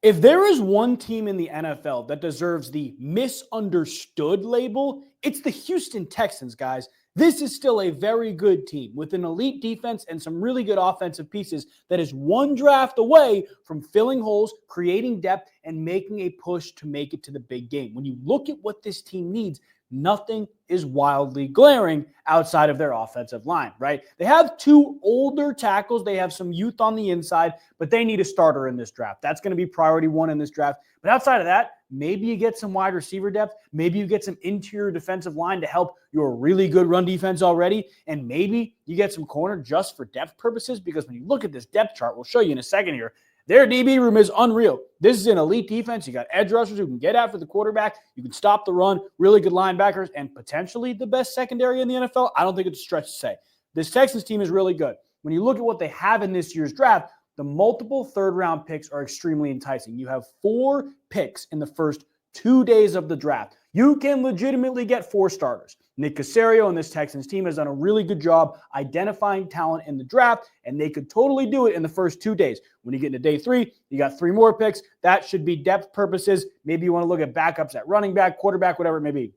If there is one team in the NFL that deserves the misunderstood label, it's the Houston Texans, guys. This is still a very good team with an elite defense and some really good offensive pieces that is one draft away from filling holes, creating depth, and making a push to make it to the big game. When you look at what this team needs, nothing is wildly glaring outside of their offensive line, right? They have two older tackles. They have some youth on the inside, but they need a starter in this draft. That's going to be priority one in this draft. But outside of that, maybe you get some wide receiver depth. Maybe you get some interior defensive line to help your really good run defense already. And maybe you get some corner just for depth purposes, because when you look at this depth chart, we'll show you in a second here, their DB room is unreal. This is an elite defense. You got edge rushers who can get after the quarterback. You can stop the run, really good linebackers, and potentially the best secondary in the NFL. I don't think it's a stretch to say. This Texans team is really good. When you look at what they have in this year's draft, the multiple third-round picks are extremely enticing. You have 4 picks in the first 2 days of the draft. You can legitimately get 4 starters. Nick Caserio and this Texans team has done a really good job identifying talent in the draft, and they could totally do it in the first 2 days. When you get into day 3, you got 3 more picks. That should be depth purposes. Maybe you want to look at backups at running back, quarterback, whatever it may be.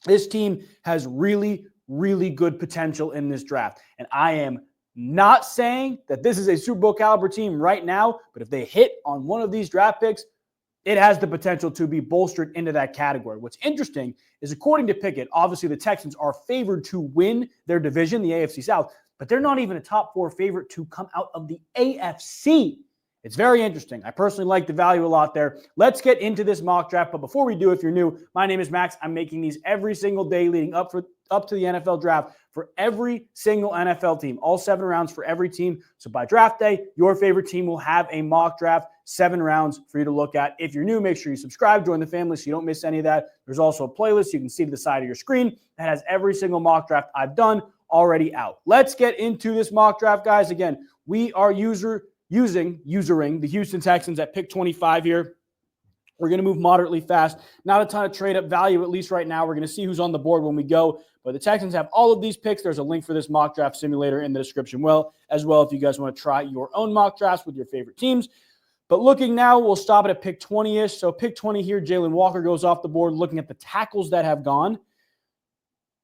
This team has really, really good potential in this draft, and I am not saying that this is a Super Bowl caliber team right now, but if they hit on one of these draft picks, it has the potential to be bolstered into that category. What's interesting is, according to Pikkit, obviously the Texans are favored to win their division, the AFC South, but they're not even a top 4 favorite to come out of the AFC. It's very interesting. I personally like the value a lot there. Let's get into this mock draft. But before we do, if you're new, my name is Max. I'm making these every single day leading up to the NFL draft for every single NFL team, all 7 rounds for every team. So by draft day, your favorite team will have a mock draft, 7 rounds for you to look at. If you're new, make sure you subscribe, join the family so you don't miss any of that. There's also a playlist you can see to the side of your screen that has every single mock draft I've done already out. Let's get into this mock draft, guys. Again, we are using the Houston Texans at pick 25 here. We're going to move moderately fast. Not a ton of trade-up value, at least right now. We're going to see who's on the board when we go. But the Texans have all of these picks. There's a link for this mock draft simulator in the description as well if you guys want to try your own mock drafts with your favorite teams. But looking now, we'll stop it at pick 20-ish. So pick 20 here, Jalen Walker goes off the board. Looking at the tackles that have gone,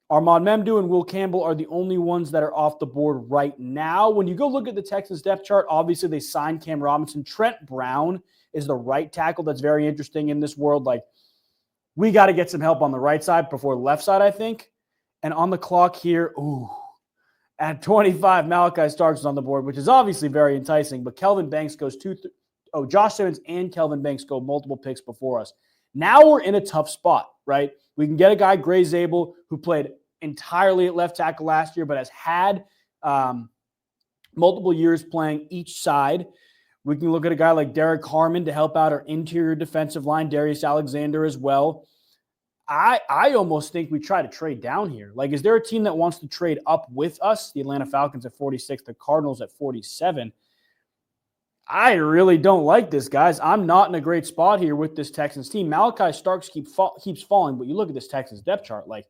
Armand Memdu and Will Campbell are the only ones that are off the board right now. When you go look at the Texans depth chart, obviously they signed Cam Robinson. Trent Brown is the right tackle. That's very interesting in this world. Like, we got to get some help on the right side before the left side, I think. And on the clock here, at 25, Malachi Starks is on the board, which is obviously very enticing. But Kelvin Banks goes Josh Simmons and Kelvin Banks go multiple picks before us. Now we're in a tough spot, right? We can get a guy, Gray Zabel, who played entirely at left tackle last year, but has had multiple years playing each side. We can look at a guy like Derek Harmon to help out our interior defensive line, Darius Alexander as well. I almost think we try to trade down here. Like, is there a team that wants to trade up with us? The Atlanta Falcons at 46, the Cardinals at 47. I really don't like this, guys. I'm not in a great spot here with this Texans team. Malachi Starks keeps falling, but you look at this Texans depth chart, like,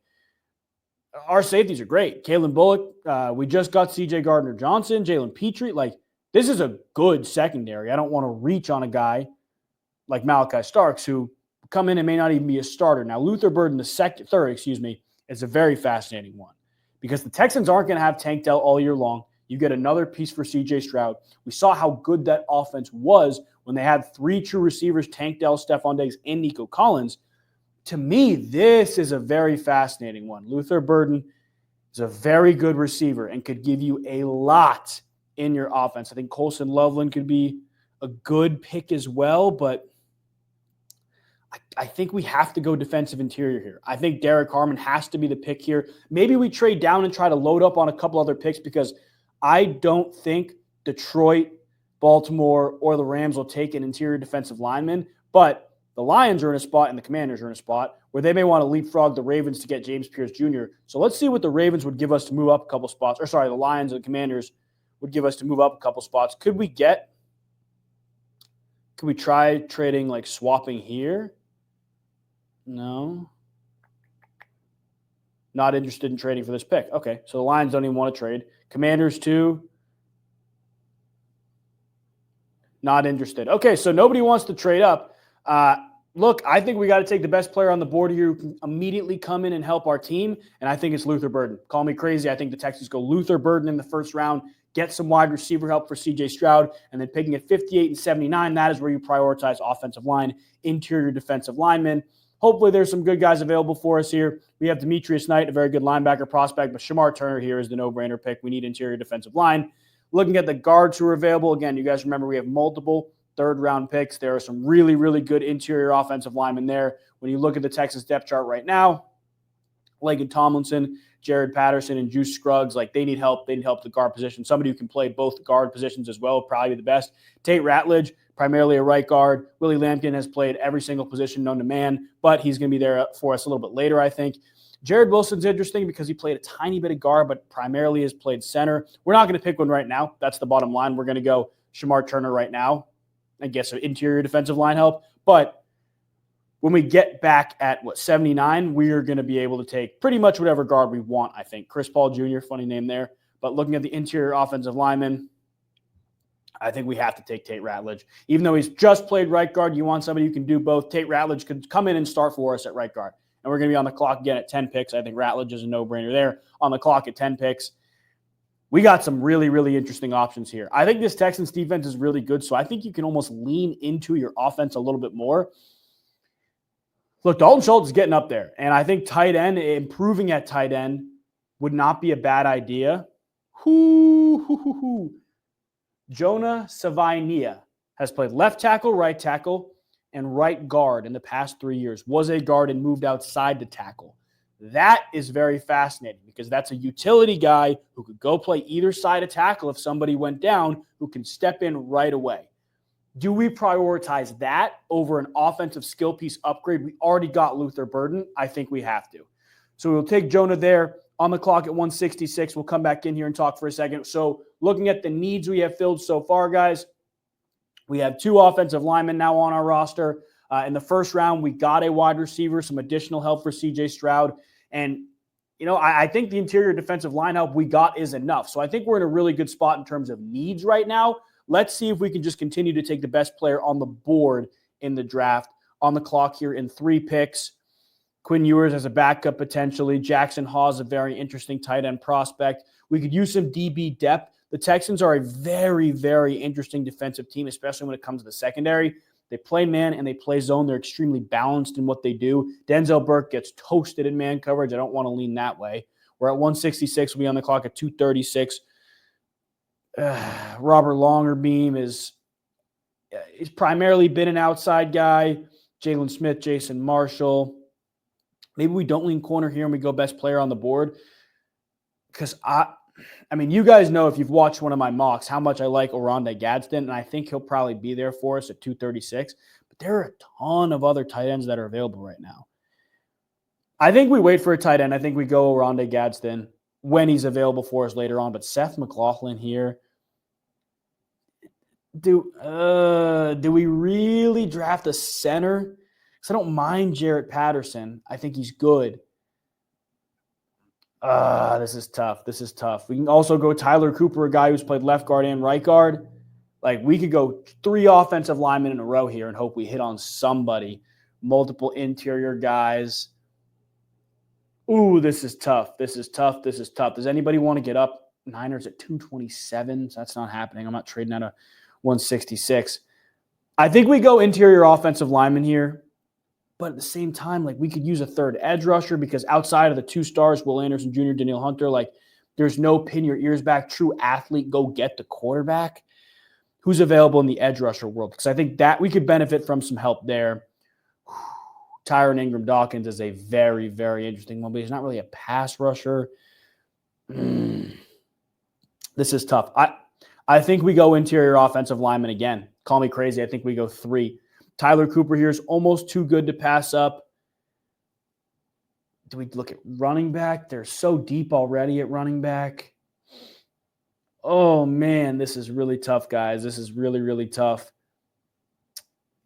our safeties are great. Kalen Bullock, we just got CJ Gardner-Johnson, Jalen Petrie. Like, this is a good secondary. I don't want to reach on a guy like Malachi Starks, who come in and may not even be a starter. Now, Luther Burden, the third, is a very fascinating one, because the Texans aren't going to have Tank Dell all year long. You get another piece for CJ Stroud. We saw how good that offense was when they had 3 true receivers, Tank Dell, Stephon Diggs, and Nico Collins. To me, this is a very fascinating one. Luther Burden is a very good receiver and could give you a lot in your offense. I think Colson Loveland could be a good pick as well, but I think we have to go defensive interior here. I think Derek Harmon has to be the pick here. Maybe we trade down and try to load up on a couple other picks, because I don't think Detroit, Baltimore, or the Rams will take an interior defensive lineman, but the Lions are in a spot and the Commanders are in a spot where they may want to leapfrog the Ravens to get James Pierce Jr. So let's see what the Ravens would give us to move up a couple spots. The Lions and the Commanders would give us to move up a couple spots. Could we try trading, like swapping here? No. Not interested in trading for this pick. Okay, so the Lions don't even want to trade. Commanders too. Not interested. Okay, so nobody wants to trade up. Look, I think we got to take the best player on the board here who can immediately come in and help our team, and I think it's Luther Burden. Call me crazy. I think the Texans go Luther Burden in the first round, get some wide receiver help for CJ Stroud, and then picking at 58 and 79, that is where you prioritize offensive line, interior defensive linemen. Hopefully there's some good guys available for us here. We have Demetrius Knight, a very good linebacker prospect, but Shamar Turner here is the no-brainer pick. We need interior defensive line. Looking at the guards who are available, again, you guys remember we have multiple third-round picks. There are some really, really good interior offensive linemen there. When you look at the Texas depth chart right now, Laken Tomlinson, Jared Patterson, and Juice Scruggs, like they need help. They need help at the guard position. Somebody who can play both guard positions as well would probably be the best. Tate Ratledge, primarily a right guard. Willie Lampkin has played every single position known to man, but he's going to be there for us a little bit later, I think. Jared Wilson's interesting because he played a tiny bit of guard, but primarily has played center. We're not going to pick one right now. That's the bottom line. We're going to go Shamar Turner right now and get some interior defensive line help. But when we get back at, 79, we are going to be able to take pretty much whatever guard we want, I think. Chris Paul Jr., funny name there. But looking at the interior offensive linemen, I think we have to take Tate Ratledge. Even though he's just played right guard, you want somebody who can do both. Tate Ratledge could come in and start for us at right guard. And we're going to be on the clock again at 10 picks. I think Ratledge is a no-brainer there. On the clock at 10 picks. We got some really, really interesting options here. I think this Texans defense is really good, so I think you can almost lean into your offense a little bit more. Look, Dalton Schultz is getting up there, and I think tight end, improving at tight end would not be a bad idea. Jonah Savainia has played left tackle, right tackle, and right guard in the past 3 years, was a guard and moved outside the tackle. That is very fascinating because that's a utility guy who could go play either side of tackle if somebody went down, who can step in right away. Do we prioritize that over an offensive skill piece upgrade? We already got Luther Burden. I think we have to. So we'll take Jonah there. On the clock at 166. We'll come back in here and talk for a second. So looking at the needs we have filled so far, guys, we have 2 offensive linemen now on our roster. In the first round, we got a wide receiver, some additional help for CJ Stroud. And, I think the interior defensive line help we got is enough. So I think we're in a really good spot in terms of needs right now. Let's see if we can just continue to take the best player on the board in the draft. On the clock here in 3 picks. Quinn Ewers as a backup potentially. Jackson Hawes, a very interesting tight end prospect. We could use some DB depth. The Texans are a very, very interesting defensive team, especially when it comes to the secondary. They play man and they play zone. They're extremely balanced in what they do. Denzel Burke gets toasted in man coverage. I don't want to lean that way. We're at 166. We'll be on the clock at 236. Robert Longerbeam he's primarily been an outside guy. Jalen Smith, Jason Marshall. Maybe we don't lean corner here and we go best player on the board. Because, you guys know if you've watched one of my mocks how much I like Oronde Gadsden, and I think he'll probably be there for us at 236. But there are a ton of other tight ends that are available right now. I think we wait for a tight end. I think we go Oronde Gadsden when he's available for us later on. But Seth McLaughlin here. Do we really draft a center? Because I don't mind Jarrett Patterson. I think he's good. This is tough. We can also go Tyler Cooper, a guy who's played left guard and right guard. Like, we could go 3 offensive linemen in a row here and hope we hit on somebody. Multiple interior guys. Ooh, this is tough. Does anybody want to get up? Niners at 227. So that's not happening. I'm not trading out of 166. I think we go interior offensive lineman here. But at the same time, we could use a third edge rusher because outside of the 2 stars, Will Anderson Jr., Daniil Hunter, there's no pin your ears back, true athlete, go get the quarterback who's available in the edge rusher world. Because I think that we could benefit from some help there. Tyron Ingram Dawkins is a very, very interesting one, but he's not really a pass rusher. This is tough. I think we go interior offensive lineman again. Call me crazy. I think we go 3. Tyler Cooper here is almost too good to pass up. Do we look at running back? They're so deep already at running back. Oh, man, this is really tough, guys. This is really, really tough.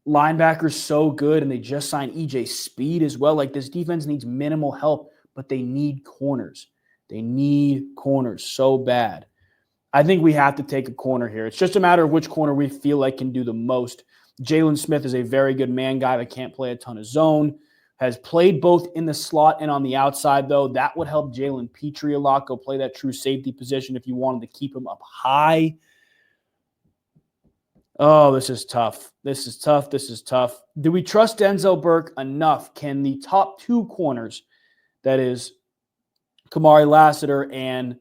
Linebacker's so good, and they just signed EJ Speed as well. This defense needs minimal help, but they need corners. They need corners so bad. I think we have to take a corner here. It's just a matter of which corner we feel like can do the most. Jalen Smith is a very good man guy that can't play a ton of zone. Has played both in the slot and on the outside, though. That would help Jalen Petrie a lot. Go play that true safety position if you wanted to keep him up high. Oh, this is tough. This is tough. This is tough. Do we trust Denzel Burke enough? Can the top two corners, that is Kamari Lassiter and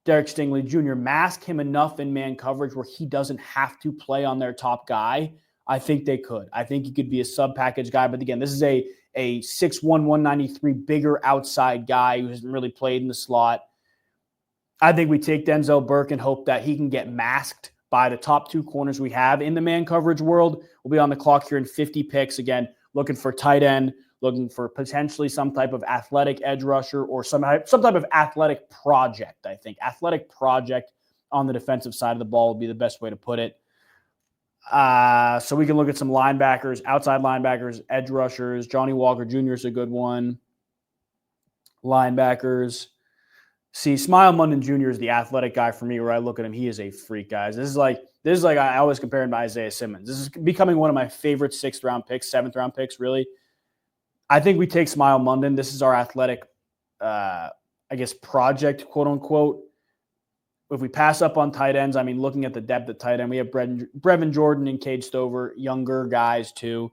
Derek Stingley Jr., mask him enough in man coverage where he doesn't have to play on their top guy? I think they could. I think he could be a sub-package guy. But again, this is a 6'1", 193 bigger outside guy who hasn't really played in the slot. I think we take Denzel Burke and hope that he can get masked by the top two corners we have in the man coverage world. We'll be on the clock here in 50 picks. Again, looking for tight end, looking for potentially some type of athletic edge rusher or some type of athletic project, I think. Athletic project on the defensive side of the ball would be the best way to put it. So we can look at some linebackers, outside linebackers, edge rushers. Johnny Walker Jr. is a good one. Linebackers. See, Smile Munden Jr. is the athletic guy for me where I look at him. He is a freak, guys. This is like I always compare him to Isaiah Simmons. This is becoming one of my favorite 6th-round picks, 7th-round picks, really. I think we take Smile Munden. This is our athletic, project, quote-unquote. If we pass up on tight ends, I mean, looking at the depth at tight end, we have Brevin Jordan and Cade Stover, younger guys too.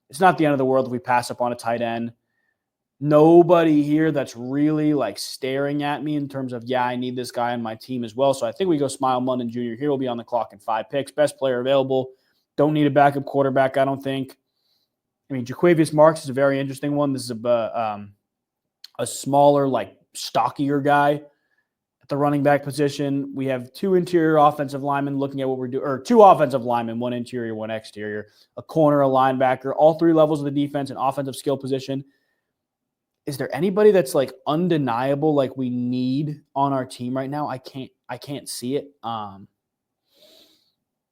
It's not the end of the world if we pass up on a tight end. Nobody here that's really like staring at me in terms of, I need this guy on my team as well. So I think we go Smile Munden Jr. Here. We'll be on the clock in 5 picks. Best player available. Don't need a backup quarterback, I don't think. I mean, Jaquavius Marks is a very interesting one. This is a smaller, like stockier guy. The running back position, we have 2 interior offensive linemen looking at what we're doing, or 2 offensive linemen, 1 interior, 1 exterior, a corner, a linebacker, all 3 levels of the defense and offensive skill position. Is there anybody that's like undeniable, like we need on our team right now? I can't see it.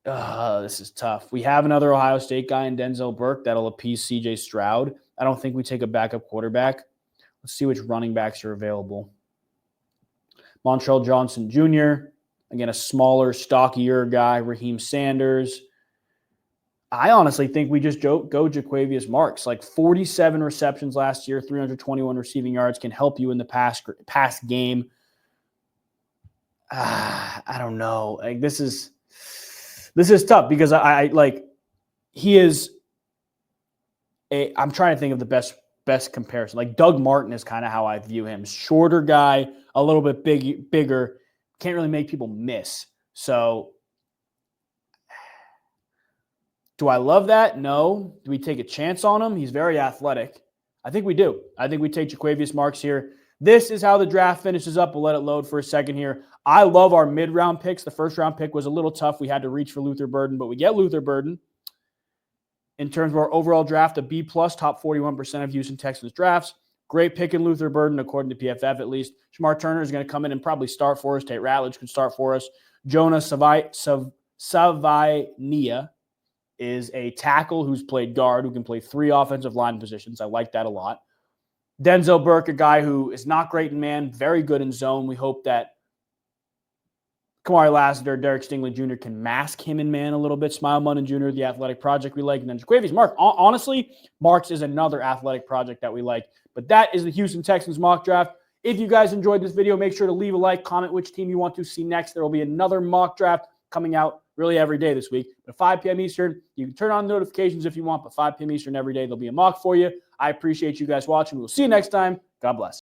This is tough. We have another Ohio State guy in Denzel Burke that'll appease CJ Stroud. I don't think we take a backup quarterback. Let's see which running backs are available. Montrell Johnson Jr., again, a smaller, stockier guy. Raheem Sanders. I honestly think we just go Jaquavius Marks. Like 47 receptions last year, 321 receiving yards can help you in the pass game. I don't know. Like this is tough because I'm trying to think of the best comparison. Like Doug Martin is kind of how I view him. Shorter guy, a little bit bigger, can't really make people miss. So do I love that? No. Do we take a chance on him? He's very athletic. I think we do. I think we take Jaquavius Marks here. This is how the draft finishes up. We'll let it load for a second here. I love our mid-round picks. The first-round pick was a little tough. We had to reach for Luther Burden, but we get Luther Burden. In terms of our overall draft, a B+, top 41% of Houston Texans drafts. Great pick in Luther Burden, according to PFF at least. Shamar Turner is going to come in and probably start for us. Tate Ratledge could start for us. Jonah Savainia is a tackle who's played guard, who can play 3 offensive line positions. I like that a lot. Denzel Burke, a guy who is not great in man, very good in zone. We hope that Kamari Lassiter, Derek Stingley Jr. can mask him in man a little bit. Smile Munden Jr., the athletic project we like. And then Jaquavius Marks. Honestly, Marks is another athletic project that we like. But that is the Houston Texans mock draft. If you guys enjoyed this video, make sure to leave a like, comment which team you want to see next. There will be another mock draft coming out really every day this week. At 5 p.m. Eastern, you can turn on notifications if you want, but 5 p.m. Eastern every day, there'll be a mock for you. I appreciate you guys watching. We'll see you next time. God bless.